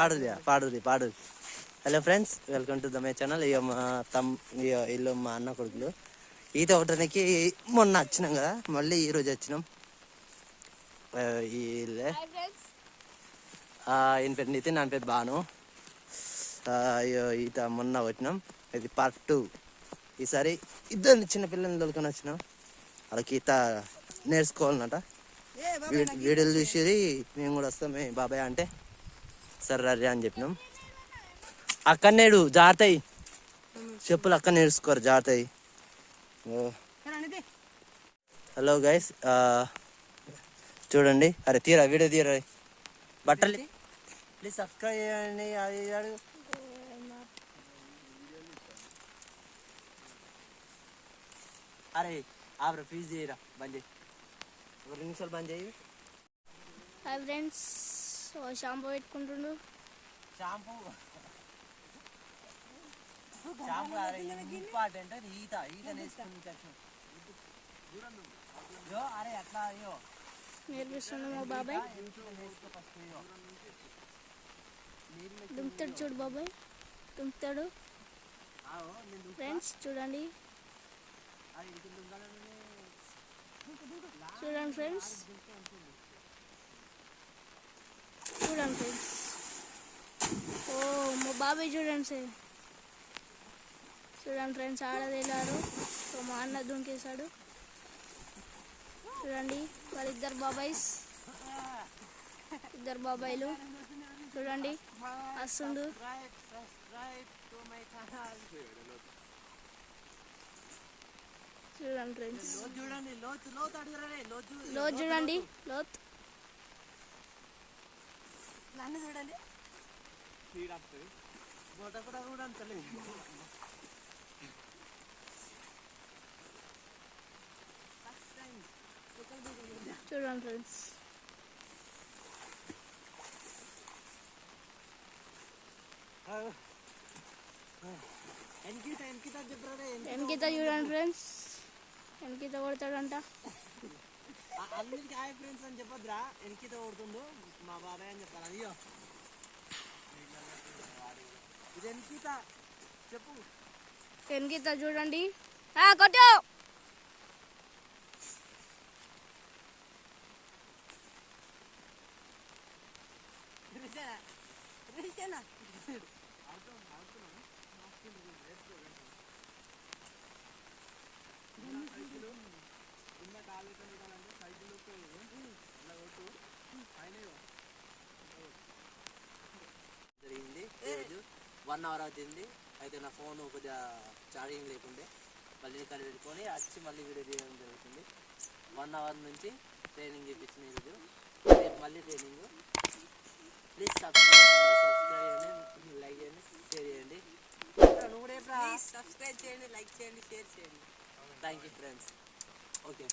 పాడు. Hello friends, welcome to the my channel. ఇక మా ఇల్లు మా అన్న కొడుకులు ఈత కొట్టడానికి మొన్న వచ్చినాం కదా, మళ్ళీ ఈరోజు వచ్చినాం. ఈయన పేరు నితిన్, నా పేరు బాను. ఈత మొన్న వచ్చినాం, ఇది పార్ట్ 2. ఈసారి ఇద్దరు చిన్న పిల్లల్ని తోలుకొని వచ్చినాం. వాళ్ళకి ఈత నేర్చుకోవాలన్నట. వీడియోలు చూసి మేము కూడా వస్తాం బాబాయ్ అంటే సర్రే అని చెప్పినాం. అక్కడ నేడు జాతయి చెప్పులు అక్కడ నేర్చుకోరు, జాతయి. హలో గైస్, చూడండి. అరే తీరా వీడియో తీరా, బట్టలు ప్లీజ్ సబ్స్క్రైబ్ చేయండి. అది అడుగు. అరే ఆబ్రా ప్లీజ్ చేయరా, బంద్ చేయి, 2 నిమిషాలు బంద్ చేయి. హాయ్ ఫ్రెండ్స్, షాంపూ పెట్టుకుంటుండు. Shampoo important. ఈత నేర్చుకుంటాను. అరే అట్లా అయ్యో నేర్పిస్తుండు మా బాబాయ్. దుంకుతాడు చూడు బాబాయ్, దుంకుతాడు. ఫ్రెండ్స్ చూడండి, చూడండి ఫ్రెండ్స్, చూడండి ఫ్రెండ్స్. ఓ మా బాబాయ్ చూడండి సార్, చూడండి ఫ్రెండ్స్. ఆడదేలారు, మా అన్న దుంకేశాడు. చూడండి వాళ్ళిద్దరు బాబాయ్స్, ఇద్దరు బాబాయ్లు. చూడండి వస్తుండు. చూడండి ఫ్రెండ్స్, లోతు చూడండి, లోతు నన్ను చూడండి. చూడండి ఫ్రెండ్స్. ఎన్కిత చూడండి ఫ్రెండ్స్, ఎన్కిత కొడతాడంట. అందరికి హాయ్ ఫ్రెండ్స్ అని చెప్పొద్దురా, ఎన్కిత కొడుతుండు మా బాబాయ్ అని చెప్పాలి. అయ్యో ఇది ఎన్కిత చెప్పు. ఎన్కిత చూడండి, కొట్టు. జరిగింది ఈరోజు 1 అవర్ అవుతుంది. అయితే నా ఫోన్ కొద్దిగా ఛార్జింగ్ లేకుండే, మళ్ళీ ఇక్కడ పెట్టుకొని వచ్చి మళ్ళీ వీడియో తీయడం జరుగుతుంది. 1 అవర్ నుంచి ట్రైనింగ్ చేయించిన ఈరోజు, మళ్ళీ ట్రైనింగ్. ప్లీజ్ సబ్స్క్రైబ్ చేయండి, లైక్ చేయండి, షేర్ చేయండి. సబ్స్క్రైబ్ చేయండి, లైక్ చేయండి, షేర్ చేయండి. Thank you friends. ఓకే.